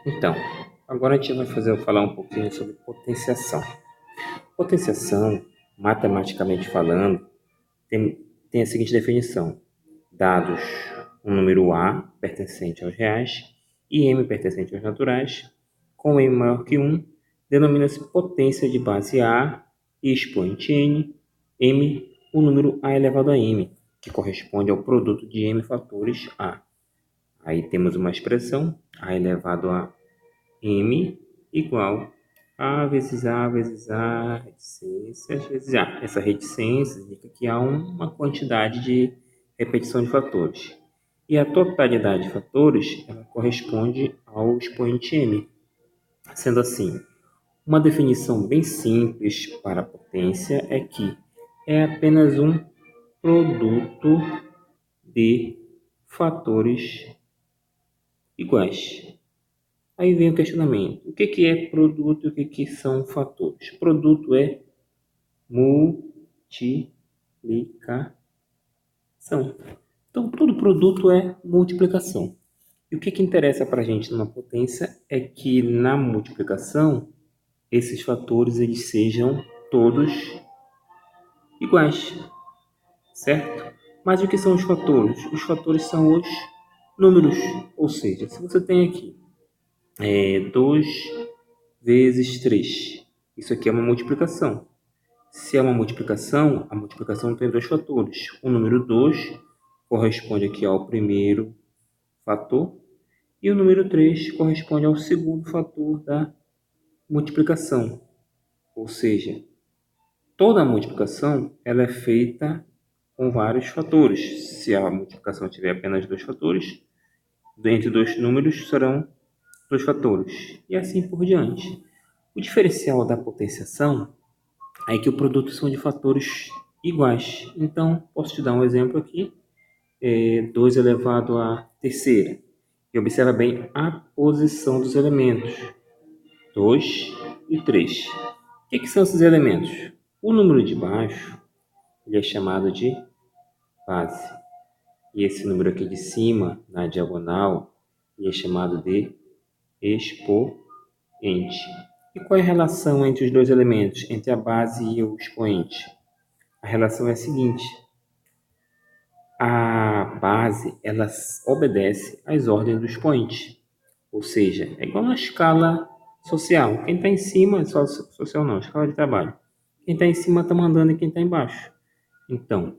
Então, agora a gente vai falar um pouquinho sobre potenciação. Potenciação, matematicamente falando, tem a seguinte definição: dados um número A pertencente aos reais e M pertencente aos naturais, com M maior que 1, denomina-se potência de base A e expoente N, M, o número A elevado a M, que corresponde ao produto de M fatores A. Aí temos uma expressão, A elevado a M igual A vezes reticências vezes A. Essa reticência indica que há uma quantidade de repetição de fatores. E a totalidade de fatores ela corresponde ao expoente M. Sendo assim, uma definição bem simples para a potência é que é apenas um produto de fatores iguais. Aí vem o questionamento: o que é produto e o que são fatores? Produto é multiplicação. Então, todo produto é multiplicação. E o que interessa para a gente numa potência é que na multiplicação, esses fatores eles sejam todos iguais, certo? Mas o que são os fatores? Os fatores são os números, ou seja, se você tem aqui 2 vezes 3. Isso aqui é uma multiplicação. Se é uma multiplicação, a multiplicação tem dois fatores. O número 2 corresponde aqui ao primeiro fator e o número 3 corresponde ao segundo fator da multiplicação. Ou seja, toda a multiplicação ela é feita com vários fatores. Se a multiplicação tiver apenas dois fatores, entre dois números serão dois fatores. E assim por diante. O diferencial da potenciação é que o produto são de fatores iguais. Então, posso te dar um exemplo aqui. 2 elevado à terceira. E observa bem a posição dos elementos. 2 e 3. O que são esses elementos? O número de baixo ele é chamado de base. E esse número aqui de cima, na diagonal, ele é chamado de expoente. E qual é a relação entre os dois elementos, entre a base e o expoente? A relação é a seguinte: a base ela obedece às ordens do expoente, ou seja, é igual na escala social. Quem está em cima, social não, escala de trabalho. Quem está em cima está mandando em quem está embaixo. Então,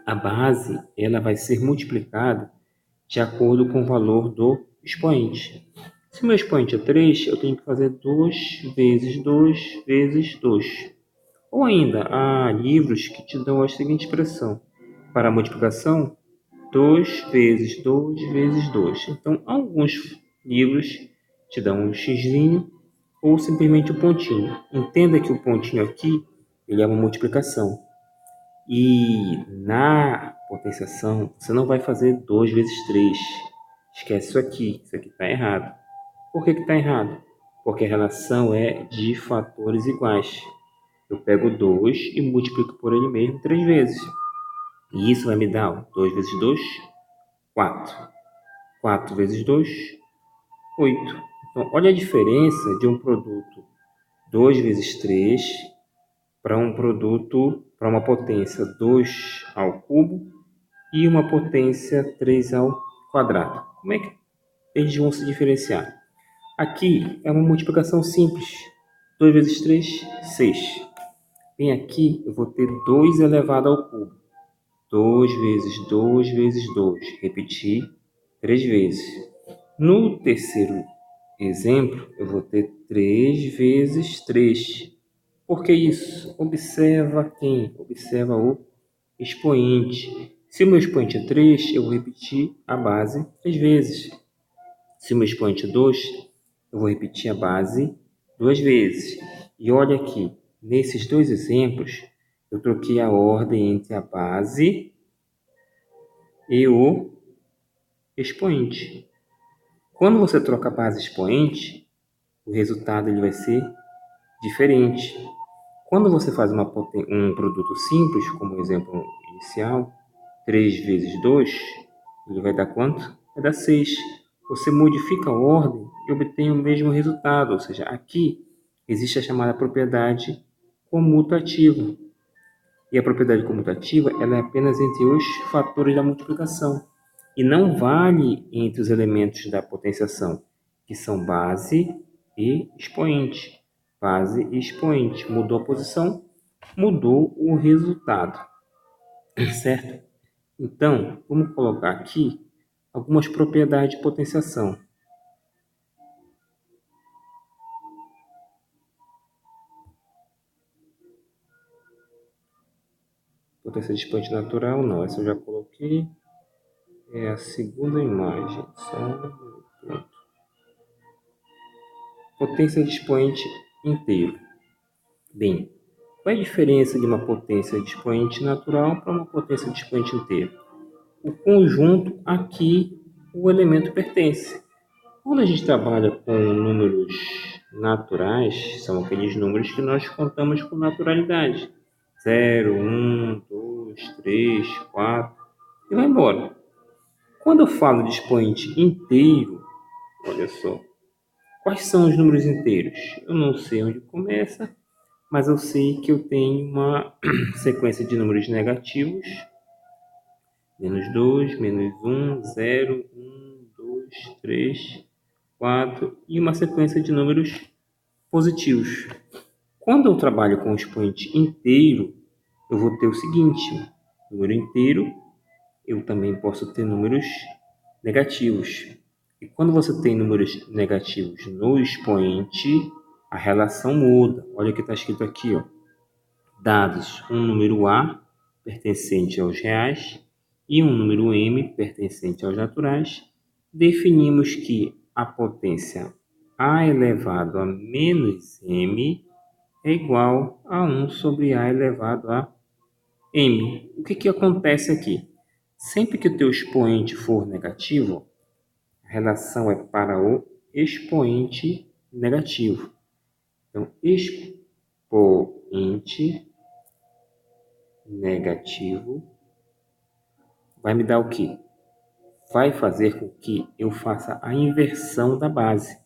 a base ela vai ser multiplicada de acordo com o valor do expoente. Se o meu expoente é 3, eu tenho que fazer 2 vezes 2 vezes 2. Ou ainda, há livros que te dão a seguinte expressão: para a multiplicação, 2 vezes 2 vezes 2. Então, alguns livros te dão um xzinho ou simplesmente um pontinho. Entenda que o pontinho aqui ele é uma multiplicação. E na potenciação, você não vai fazer 2 vezes 3. Esquece isso aqui está errado. Por que está errado? Porque a relação é de fatores iguais. Eu pego 2 e multiplico por ele mesmo 3 vezes. E isso vai me dar 2 vezes 2, 4. 4 vezes 2, 8. Então, olha a diferença de um produto 2 vezes 3 para um produto, para uma potência 2 ao cubo e uma potência 3 ao quadrado. Como é que eles vão se diferenciar? Aqui é uma multiplicação simples. 2 vezes 3, 6. Bem aqui, eu vou ter 2 elevado ao cubo. 2 vezes 2 vezes 2. Repetir 3 vezes. No terceiro exemplo, eu vou ter 3 vezes 3. Por que isso? Observa quem? Observa o expoente. Se o meu expoente é 3, eu vou repetir a base 3 vezes. Se o meu expoente é 2, eu vou repetir a base 2 vezes. E olha aqui, nesses dois exemplos, eu troquei a ordem entre a base e o expoente. Quando você troca a base e expoente, o resultado ele vai ser diferente. Quando você faz um produto simples, como o exemplo inicial, 3 vezes 2, ele vai dar quanto? Vai dar 6. Você modifica a ordem e e obtenho o mesmo resultado, ou seja, aqui existe a chamada propriedade comutativa. E a propriedade comutativa ela é apenas entre os fatores da multiplicação e não vale entre os elementos da potenciação, que são base e expoente. Base e expoente. Mudou a posição, mudou o resultado, certo? Então, vamos colocar aqui algumas propriedades de potenciação. Potência de expoente natural, não, essa eu já coloquei. É a segunda imagem. Pronto. Potência de expoente inteiro. Bem, qual é a diferença de uma potência de expoente natural para uma potência de expoente inteiro? O conjunto aqui, o elemento pertence. Quando a gente trabalha com números naturais, são aqueles números que nós contamos com naturalidade. 0, 1, 2, 3, 4 e vai embora. Quando eu falo de expoente inteiro, olha só, quais são os números inteiros? Eu não sei onde começa, mas eu sei que eu tenho uma sequência de números negativos. Menos 2, menos 1, 0, 1, 2, 3, 4 e uma sequência de números positivos. Quando eu trabalho com o expoente inteiro, eu vou ter o seguinte, número inteiro, eu também posso ter números negativos. E quando você tem números negativos no expoente, a relação muda. Olha o que está escrito aqui, ó. Dados um número A pertencente aos reais e um número M pertencente aos naturais, definimos que a potência A elevado a menos M é igual a 1 sobre A elevado a M. O que acontece aqui? Sempre que o teu expoente for negativo, a relação é para o expoente negativo. Então, expoente negativo vai me dar o quê? Vai fazer com que eu faça a inversão da base.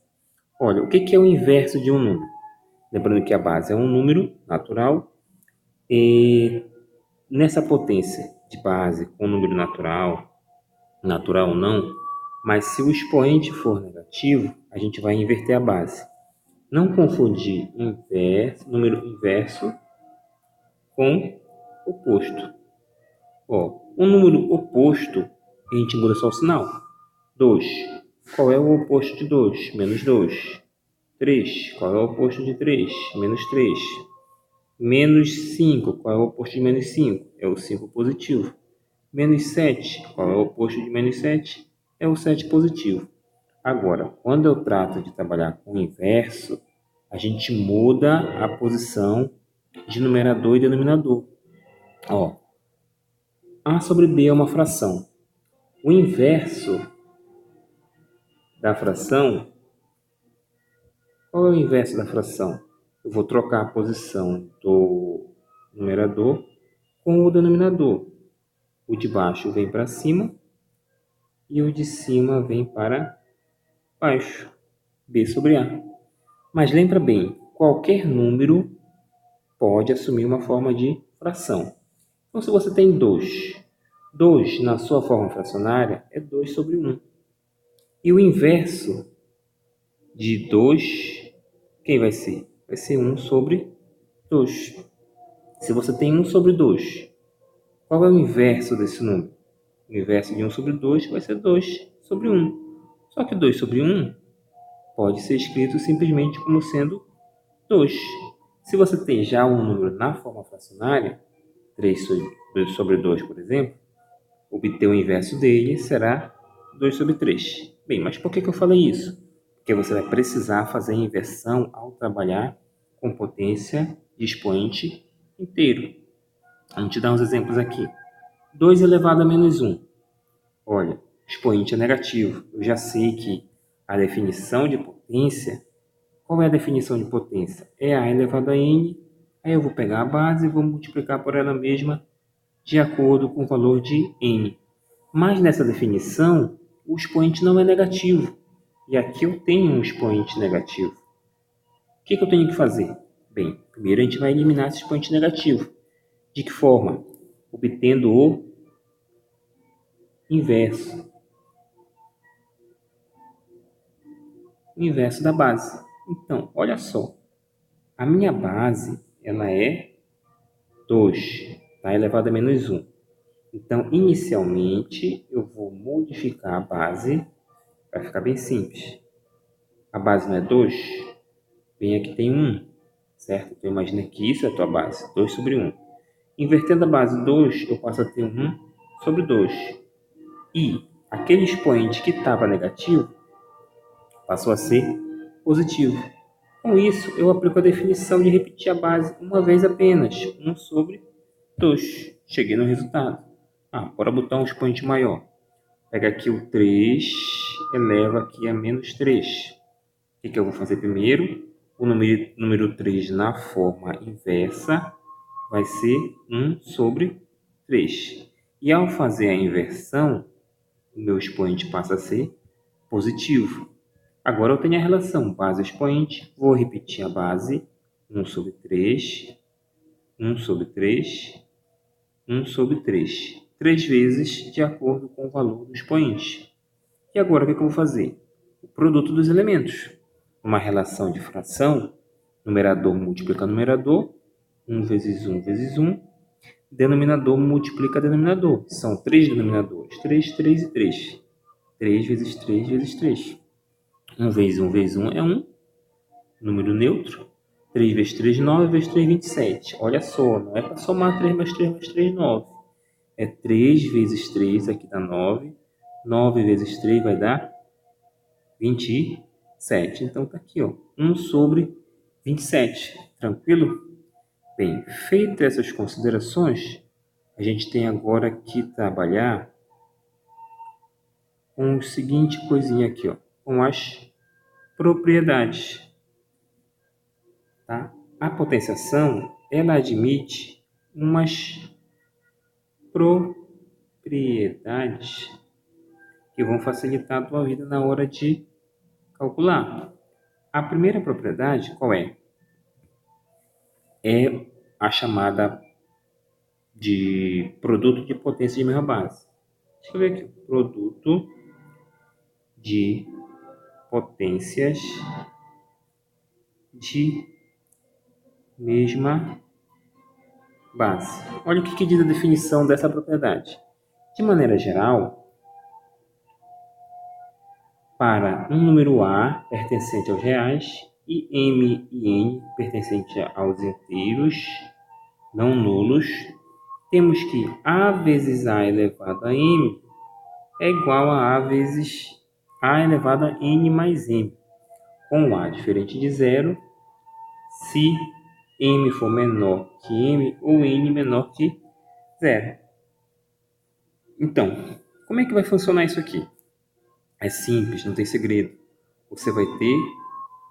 Olha, o que é o inverso de um número? Lembrando que a base é um número natural e nessa potência de base com número natural ou não, mas se o expoente for negativo, a gente vai inverter a base. Não confundir número inverso com oposto. Ó, um número oposto, a gente muda só o sinal. 2. Qual é o oposto de 2? Menos 2. 3. Qual é o oposto de 3? Menos 3. Menos 5. Qual é o oposto de menos 5? É o 5 positivo. Menos 7. Qual é o oposto de menos 7? É o 7 positivo. Agora, quando eu trato de trabalhar com o inverso, a gente muda a posição de numerador e denominador. Ó, A sobre B é uma fração. O inverso da fração, qual é o inverso da fração? Eu vou trocar a posição do numerador com o denominador. O de baixo vem para cima e o de cima vem para baixo. B sobre A. Mas lembra bem, qualquer número pode assumir uma forma de fração. Então, se você tem 2, 2 na sua forma fracionária é 2 sobre 1. E o inverso de 2, quem vai ser? Vai ser 1 sobre 2. Se você tem 1 sobre 2, qual é o inverso desse número? O inverso de 1 sobre 2 vai ser 2 sobre 1. Só que 2 sobre 1 pode ser escrito simplesmente como sendo 2. Se você tem já um número na forma fracionária, 3 sobre 2, por exemplo, obter o inverso dele será 2 sobre 3. Bem, mas por que eu falei isso? Porque você vai precisar fazer a inversão ao trabalhar com potência de expoente inteiro. A gente dá uns exemplos aqui. 2 elevado a menos 1. Olha, expoente é negativo. Eu já sei que a definição de potência, qual é a definição de potência? É A elevado a N. Aí eu vou pegar a base e vou multiplicar por ela mesma de acordo com o valor de N. Mas nessa definição, o expoente não é negativo. E aqui eu tenho um expoente negativo. O que eu tenho que fazer? Bem, primeiro a gente vai eliminar esse expoente negativo. De que forma? Obtendo o inverso. O inverso da base. Então, olha só. A minha base, ela é 2, tá? Elevado a menos 1. Então, inicialmente, eu vou modificar a base para ficar bem simples. A base não é 2? Bem, aqui tem 1, certo? Então, imagina que isso é a tua base, 2 sobre 1. Invertendo a base 2, eu passo a ter 1 sobre 2. E aquele expoente que estava negativo passou a ser positivo. Com isso, eu aplico a definição de repetir a base uma vez apenas, 1 sobre 2. Cheguei no resultado. Bora botar um expoente maior. Pega aqui o 3, eleva aqui a menos 3. O que eu vou fazer primeiro? O número 3 na forma inversa vai ser 1 sobre 3. E ao fazer a inversão, o meu expoente passa a ser positivo. Agora eu tenho a relação base-expoente, vou repetir a base, 1 sobre 3, 1 sobre 3, 1 sobre 3. 3 vezes de acordo com o valor do expoente. E agora o que eu vou fazer? O produto dos elementos. Uma relação de fração, numerador multiplica numerador, 1 vezes 1 vezes 1. Denominador multiplica denominador. São 3 denominadores, 3, 3 e 3. 3 vezes 3 vezes 3. 1 vezes 1 vezes 1 é 1, número neutro. 3 vezes 3, 9 vezes 3, 27. Olha só, não é para somar 3 mais 3 mais 3, 9. É 3 vezes 3, aqui dá 9. 9 vezes 3 vai dar 27. Então tá aqui, ó, 1 sobre 27. Tranquilo? Bem, feitas essas considerações, a gente tem agora que trabalhar com o seguinte coisinha aqui, ó, com as propriedades. Tá? A potenciação, ela admite umas propriedades que vão facilitar a tua vida na hora de calcular. A primeira propriedade, qual é? É a chamada de produto de potência de mesma base. Deixa eu ver aqui. Produto de potências de mesma base. Olha o que diz a definição dessa propriedade. De maneira geral, para um número A pertencente aos reais e M e N pertencente aos inteiros não nulos, temos que A vezes A elevado a M é igual a vezes A elevado a N mais M, com A diferente de zero, se M for menor que M ou N menor que zero. Então, como é que vai funcionar isso aqui? É simples, não tem segredo. Você vai ter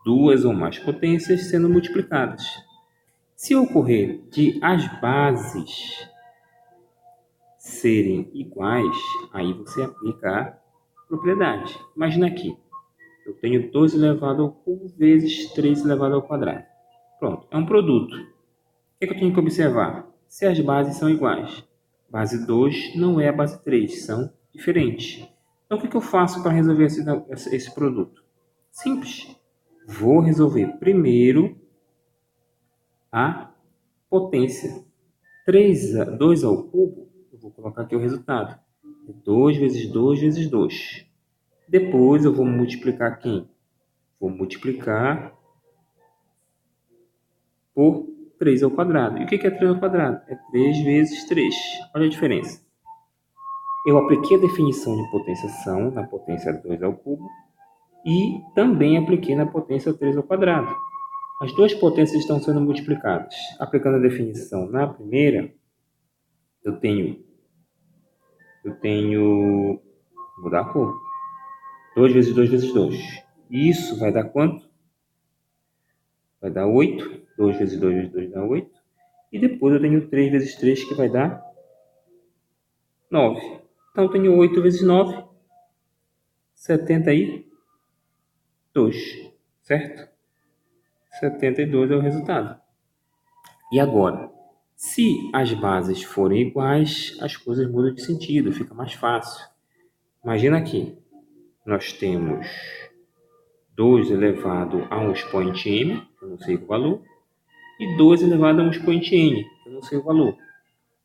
duas ou mais potências sendo multiplicadas. Se ocorrer de as bases serem iguais, aí você aplica a propriedade. Imagina aqui, eu tenho 2 elevado ao cubo vezes 3 elevado ao quadrado. Pronto, é um produto. O que eu tenho que observar? Se as bases são iguais. Base 2 não é a base 3, são diferentes. Então, o que eu faço para resolver esse produto? Simples. Vou resolver primeiro a potência. 2 ao cubo, eu vou colocar aqui o resultado. 2 vezes 2 vezes 2. Depois eu vou multiplicar quem? Vou multiplicar por 3 ao quadrado. E o que é 3 ao quadrado? É 3 vezes 3. Olha a diferença. Eu apliquei a definição de potenciação na potência 2 ao cubo e também apliquei na potência 3 ao quadrado. As duas potências estão sendo multiplicadas. Aplicando a definição na primeira, eu tenho, vou mudar a cor, 2 vezes 2 vezes 2. Isso vai dar quanto? Vai dar 8. 2 vezes 2 vezes 2 dá 8. E depois eu tenho 3 vezes 3, que vai dar 9. Então eu tenho 8 vezes 9, 74. 2, certo? 72 é o resultado. E agora, se as bases forem iguais, as coisas mudam de sentido, fica mais fácil. Imagina aqui, nós temos 2 elevado a um expoente m, que eu não sei o valor, e 2 elevado a um expoente n, que eu não sei o valor.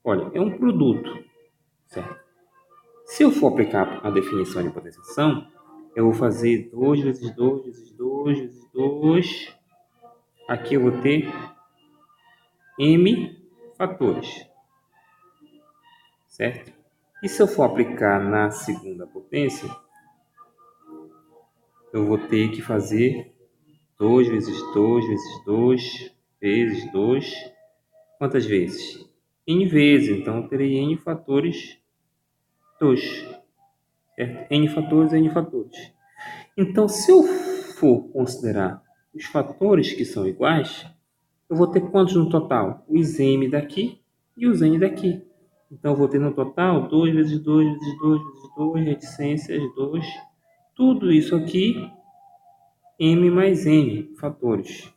Olha, é um produto, certo? Se eu for aplicar a definição de potenciação, eu vou fazer 2 vezes 2 vezes 2 vezes 2. Aqui eu vou ter m fatores, certo? E se eu for aplicar na segunda potência, eu vou ter que fazer 2 vezes 2 vezes 2 vezes 2. Quantas vezes? N vezes. Então, eu terei n fatores 2. Certo? N fatores, n fatores. Então, se eu for considerar os fatores que são iguais, eu vou ter quantos no total? Os m daqui e os n daqui. Então, eu vou ter no total 2 vezes 2 vezes 2 vezes 2, reticências 2. Tudo isso aqui, m mais n fatores.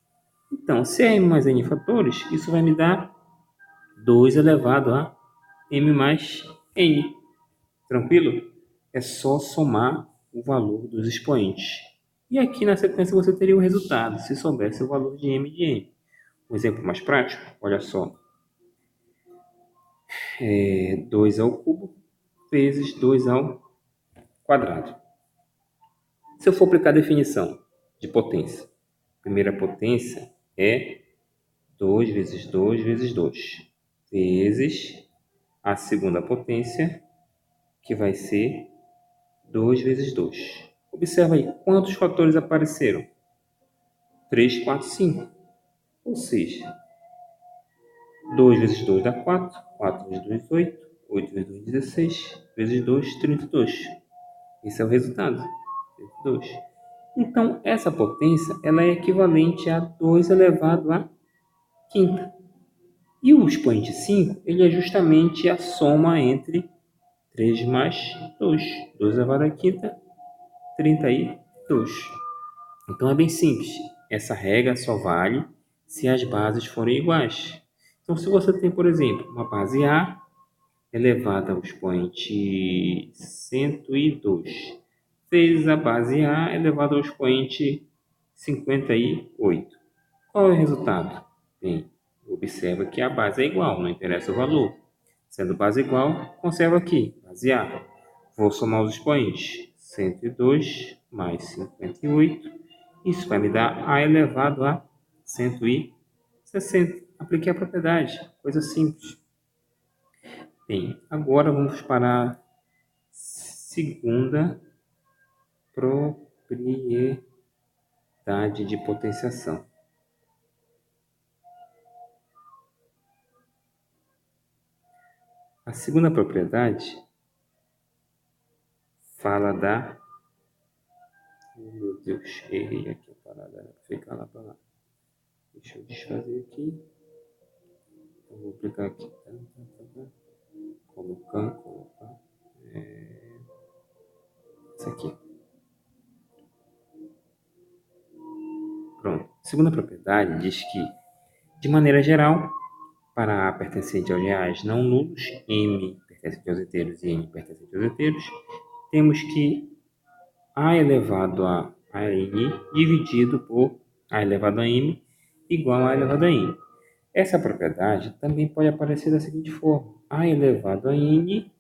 Então, se é m mais n fatores, isso vai me dar 2 elevado a m mais n. Tranquilo? É só somar o valor dos expoentes. E aqui na sequência você teria o resultado, se soubesse o valor de m e de n. Um exemplo mais prático, olha só. 2 ao cubo vezes 2 ao quadrado. Se eu for aplicar a definição de potência, a primeira potência é 2 vezes 2 vezes 2, vezes a segunda potência, que vai ser 2 vezes 2. Observa aí, quantos fatores apareceram? 3, 4, 5. Ou seja, 2 vezes 2 dá 4, 4 vezes 2, 8, 8 vezes 2, 16, vezes 2, 32. Esse é o resultado, 32. Então, essa potência ela é equivalente a 2 elevado à quinta. E o expoente 5, ele é justamente a soma entre 3 mais 2. 2 elevado à quinta, 32. Então é bem simples. Essa regra só vale se as bases forem iguais. Então, se você tem, por exemplo, uma base A elevada ao expoente 102, vezes a base A elevada ao expoente 58. Qual é o resultado? Bem, observa que a base é igual, não interessa o valor. Sendo base igual, conserva aqui, base A. Vou somar os expoentes. 102 mais 58. Isso vai me dar A elevado a 160. Apliquei a propriedade, coisa simples. Bem, agora vamos para a segunda propriedade de potenciação. A segunda propriedade fala da... Oh, meu Deus, errei aqui a parada, era para ficar lá para lá. Deixa eu desfazer aqui. Eu vou aplicar aqui. Colocar. Isso aqui. Pronto. A segunda propriedade diz que, de maneira geral, para A pertencente aos reais não nulos, M pertencente aos inteiros e N pertencente aos inteiros, temos que A elevado a N dividido por A elevado a M igual a A elevado a N. Essa propriedade também pode aparecer da seguinte forma: A elevado a N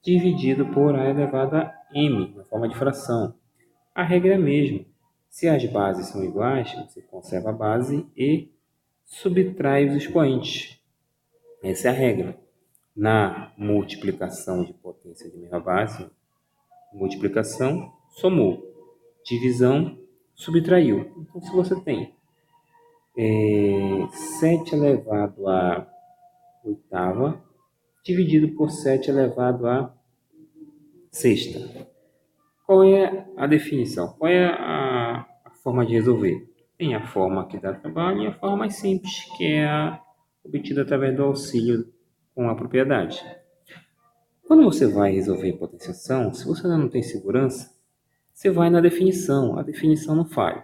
dividido por A elevado a M, na forma de fração. A regra é a mesma. Se as bases são iguais, você conserva a base e subtrai os expoentes. Essa é a regra. Na multiplicação de potência de mesma base, multiplicação, somou. Divisão, subtraiu. Então, se você tem 7 elevado a oitava, dividido por 7 elevado a sexta. Qual é a definição? Qual é a forma de resolver? Tem a forma que dá trabalho e a forma mais simples, que é a obtida através do auxílio com a propriedade. Quando você vai resolver potenciação, se você ainda não tem segurança, Você vai na definição. A definição não falha.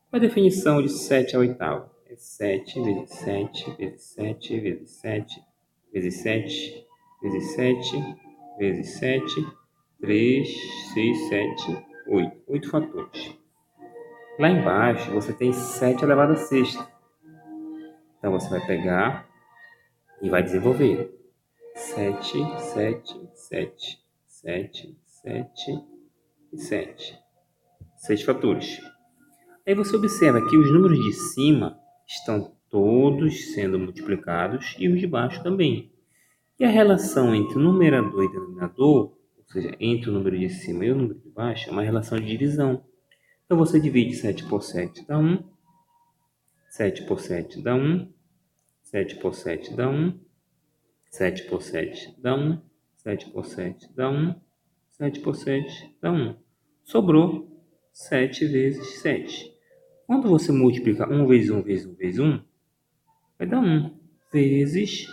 Qual é a definição de 7 a oitava? É 7 vezes 7 vezes 7 vezes 7 vezes 7 vezes 7 vezes 7, 3, 6, 7, 8. 8 fatores. Lá embaixo você tem 7 elevado a sexta. Então você vai pegar e vai desenvolver. 7, 7, 7, 7, 7 e 7. 6 fatores. Aí você observa que os números de cima estão todos sendo multiplicados e os de baixo também. E a relação entre o numerador e o denominador, ou seja, entre o número de cima e o número de baixo, é uma relação de divisão. Então você divide 7 por 7 dá 1, 7 por 7 dá 1, 7 por 7 dá 1, 7 por 7 dá 1, 7 por 7 dá 1, 7 por 7 dá 1. Sobrou 7 vezes 7. Quando você multiplica 1 vezes 1 vezes 1 vezes 1, vai dar 1 vezes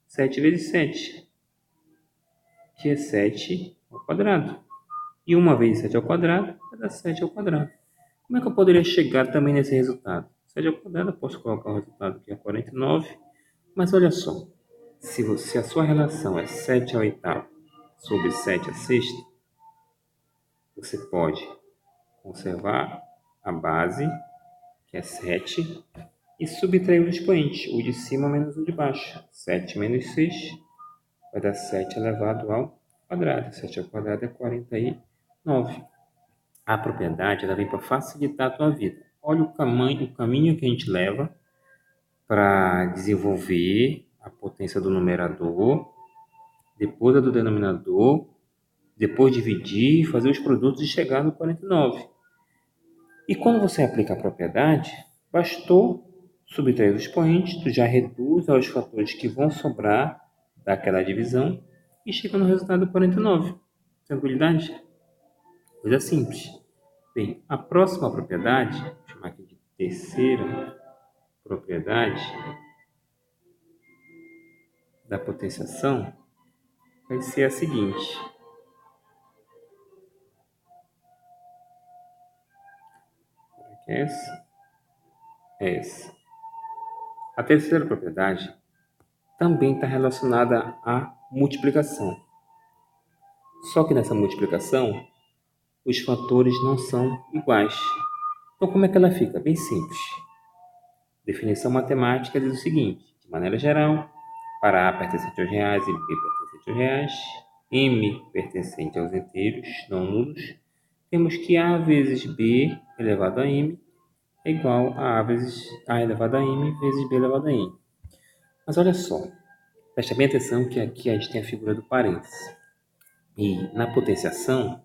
7 vezes 7, que é 7 ao quadrado. E 1 vezes 7 ao quadrado vai dar 7 ao quadrado. Como é que eu poderia chegar também nesse resultado? 7 ao quadrado, eu posso colocar o resultado que é 49. Mas olha só, se a sua relação é 7 a oitava sobre 7 a sexta, você pode conservar a base, que é 7, e subtrair o expoente, o de cima menos o de baixo. 7 menos 6 vai dar 7 elevado ao quadrado. 7 ao quadrado é 49. A propriedade ela vem para facilitar a tua vida. Olha o caminho que a gente leva para desenvolver a potência do numerador, depois a do denominador, depois dividir, fazer os produtos e chegar no 49. E quando você aplica a propriedade, bastou subtrair os expoentes, tu já reduz aos fatores que vão sobrar daquela divisão e chega no resultado 49. Tranquilidade? Coisa simples. Bem, a próxima propriedade, vou chamar aqui de terceira propriedade da potenciação, vai ser a seguinte. É essa? É essa. A terceira propriedade também está relacionada à multiplicação. Só que nessa multiplicação, os fatores não são iguais. Então, como é que ela fica? Bem simples. Definição matemática diz o seguinte: de maneira geral, para A pertencente aos reais e B pertencente aos reais, M pertencente aos inteiros não nulos, temos que A vezes B elevado a M é igual a vezes A elevado a M vezes B elevado a M. Mas olha só, preste bem atenção que aqui a gente tem a figura do parênteses. E na potenciação,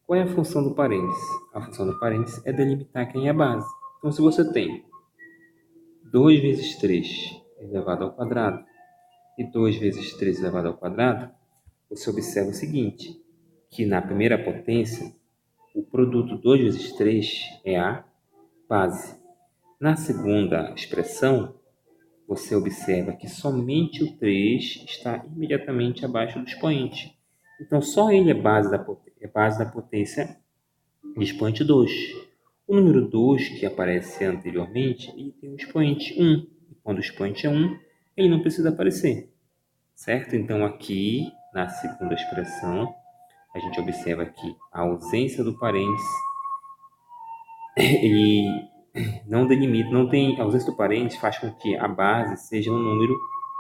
qual é a função do parênteses? A função do parênteses é delimitar quem é a base. Então, se você tem 2 vezes 3 elevado ao quadrado e 2 vezes 3 elevado ao quadrado, você observa o seguinte, que na primeira potência, o produto 2 vezes 3 é a base. Na segunda expressão, você observa que somente o 3 está imediatamente abaixo do expoente. Então, só ele é base da potência de expoente 2. O número 2, que aparece anteriormente, ele tem um expoente 1. E quando o expoente é 1, ele não precisa aparecer. Certo? Então, aqui, na segunda expressão, a gente observa que a ausência do parênteses, ele não delimita, não tem, a ausência do parênteses faz com que a base seja um número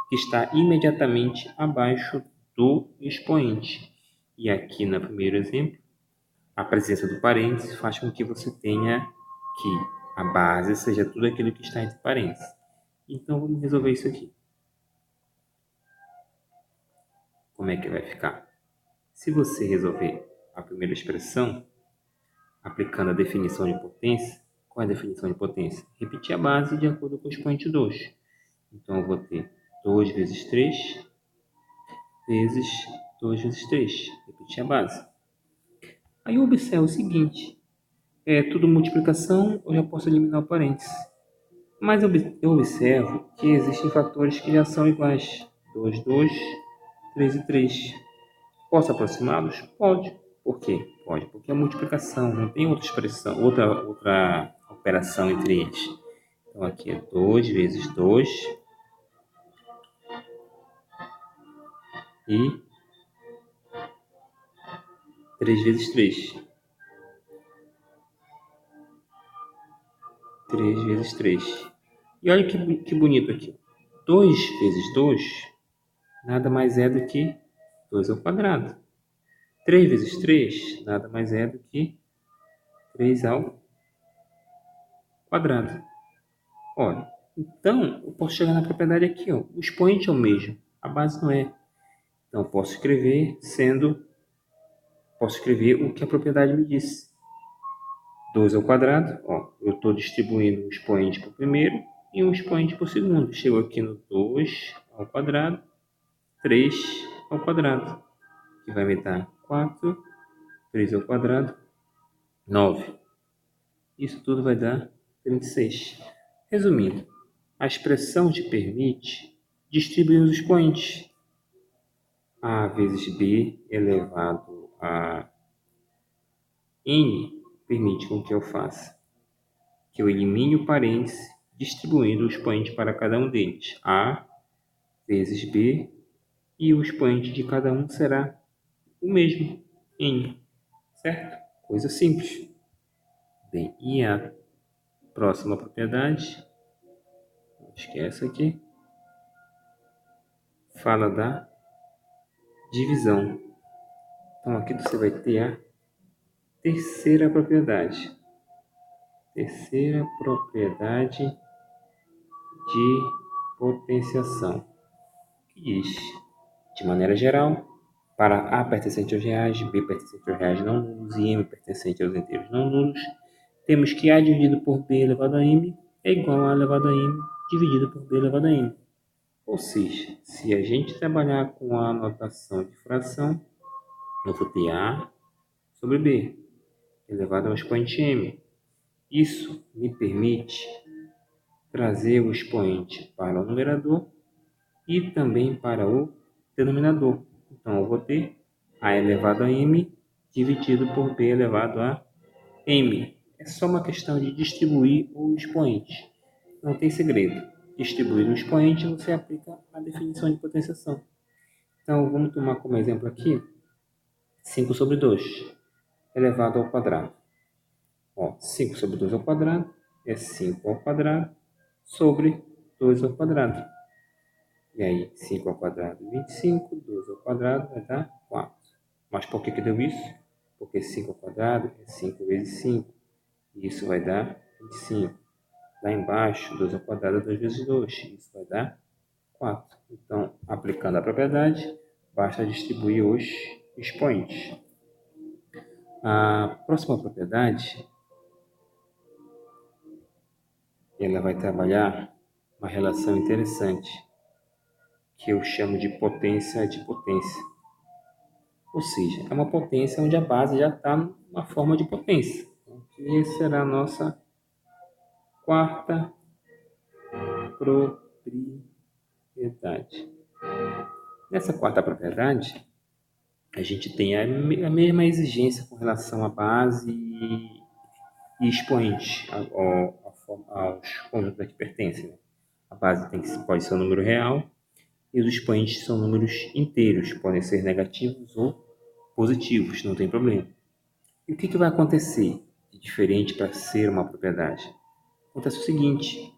que está imediatamente abaixo do expoente. E aqui no primeiro exemplo, a presença do parênteses faz com que você tenha que a base seja tudo aquilo que está entre parênteses. Então, vamos resolver isso aqui. Como é que vai ficar? Se você resolver a primeira expressão, aplicando a definição de potência, qual é a definição de potência? Repetir a base de acordo com o expoente 2. Então, eu vou ter 2 vezes 3 vezes 2 vezes 3. Repetir a base. Aí eu observo o seguinte, é tudo multiplicação, eu já posso eliminar o parênteses. Mas eu observo que existem fatores que já são iguais. 2, 2, 3 e 3. Posso aproximá-los? Pode. Por quê? Pode, porque é multiplicação, não tem outra expressão, outra operação entre eles. Então aqui é 2 vezes 2 e 3 vezes 3. 3 vezes 3. E olha que bonito aqui. 2 vezes 2 nada mais é do que 2 ao quadrado. 3 vezes 3 nada mais é do que 3 ao quadrado. Olha, então eu posso chegar na propriedade aqui, ó. O expoente é o mesmo, a base não é. Então eu posso escrever o que a propriedade me disse. 2 ao quadrado, ó, eu estou distribuindo um expoente para o primeiro e um expoente para o segundo. Chego aqui no 2 ao quadrado, 3 ao quadrado, que vai me dar 4, 3 ao quadrado, 9. Isso tudo vai dar 36. Resumindo, a expressão te permite distribuir os expoentes. A vezes B elevado a N permite com que eu faça que eu elimine o parêntese, distribuindo o expoente para cada um deles. A vezes B, e o expoente de cada um será o mesmo, N, certo? Coisa simples. Bem, e a próxima propriedade, acho que é essa aqui, fala da divisão. Então aqui você vai ter a terceira propriedade. Terceira propriedade de potenciação, que diz, de maneira geral, para A pertencente aos reais, B pertencente aos reais não nulos e M pertencente aos inteiros não nulos, temos que A dividido por B elevado a M é igual a A elevado a M dividido por B elevado a M. Ou seja, se a gente trabalhar com a notação de fração, eu vou ter A sobre B elevado ao expoente M. Isso me permite trazer o expoente para o numerador e também para o denominador. Então, eu vou ter A elevado a M dividido por B elevado a M. É só uma questão de distribuir o expoente. Não tem segredo. Distribuir o expoente, você aplica a definição de potenciação. Então, vamos tomar como exemplo aqui 5 sobre 2 elevado ao quadrado. Ó, 5 sobre 2 ao quadrado é 5 ao quadrado sobre 2 ao quadrado. E aí, 5 ao quadrado, 25, 2 ao quadrado vai dar 4. Mas por que deu isso? Porque 5 ao quadrado é 5 vezes 5. E isso vai dar 25. Lá embaixo, 2 ao quadrado é 2 vezes 2. Isso vai dar 4. Então, aplicando a propriedade, basta distribuir os expoentes. A próxima propriedade, ela vai trabalhar uma relação interessante, que eu chamo de potência de potência. Ou seja, é uma potência onde a base já está numa forma de potência. Então, aqui será a nossa quarta propriedade. Nessa quarta propriedade, a gente tem a mesma exigência com relação à base e expoente aos conjuntos que pertencem. Né? A base pode ser um número real e os expoentes são números inteiros, podem ser negativos ou positivos, não tem problema. E o que vai acontecer de diferente para ser uma propriedade? Acontece o seguinte,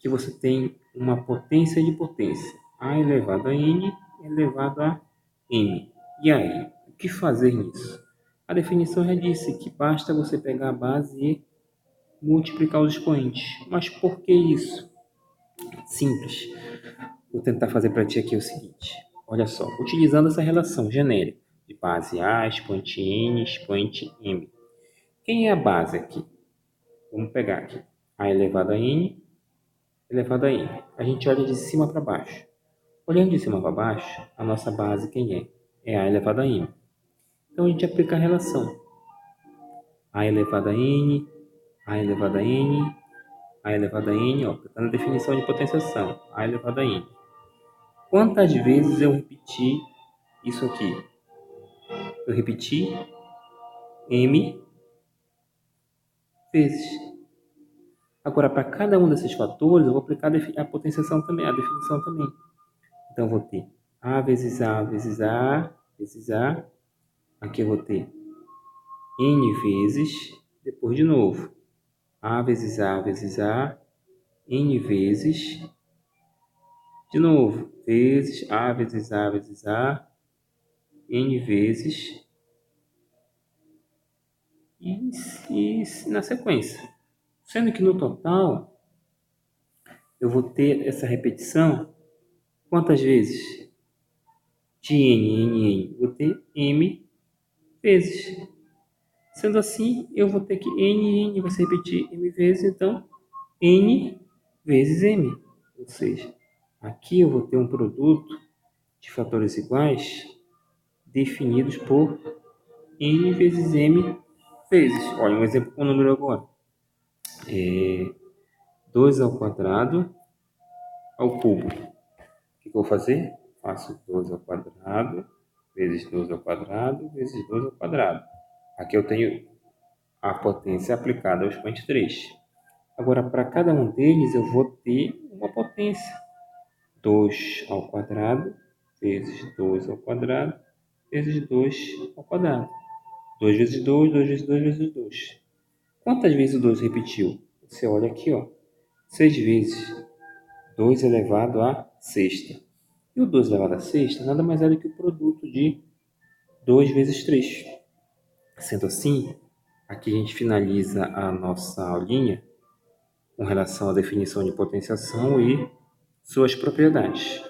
que você tem uma potência de potência, A elevado a N elevado a M. E aí, o que fazer nisso? A definição já disse que basta você pegar a base e multiplicar os expoentes. Mas por que isso? Simples. Vou tentar fazer para ti aqui o seguinte. Olha só, utilizando essa relação genérica de base A, expoente N, expoente M. Quem é a base aqui? Vamos pegar aqui. A elevado a N elevado a N. A gente olha de cima para baixo. Olhando de cima para baixo, a nossa base quem é? É A elevado a N. Então a gente aplica a relação. A elevado a N, A elevado a N, A elevado a N, ó, está na definição de potenciação. A elevado a N. Quantas vezes eu repeti isso aqui? Eu repeti M vezes. Agora, para cada um desses fatores, eu vou aplicar a potenciação também, a definição também. Então, eu vou ter A vezes A vezes A vezes A. Aqui eu vou ter N vezes, depois de novo. A vezes A vezes A, N vezes, de novo, vezes A vezes A vezes A, N vezes, e na sequência. Sendo que no total, eu vou ter essa repetição quantas vezes? De N. Vou ter M vezes. Sendo assim, eu vou ter que N vai se repetir M vezes, então N vezes M. Ou seja, aqui eu vou ter um produto de fatores iguais definidos por N vezes M vezes. Olha, um exemplo com o número agora. 2 ao quadrado ao cubo. O que eu vou fazer? Faço 2 ao quadrado vezes 2 ao quadrado vezes 2 ao quadrado. Aqui eu tenho a potência aplicada ao expoente 3. Agora, para cada um deles, eu vou ter uma potência. 2 ao quadrado vezes 2 ao quadrado vezes 2 ao quadrado. 2 vezes 2, 2 vezes 2 vezes 2. Quantas vezes o 2 repetiu? Você olha aqui, ó. 6 vezes 2 elevado à sexta. E o 2 elevado à sexta nada mais é do que o produto de 2 vezes 3. Sendo assim, aqui a gente finaliza a nossa aulinha com relação à definição de potenciação e suas propriedades.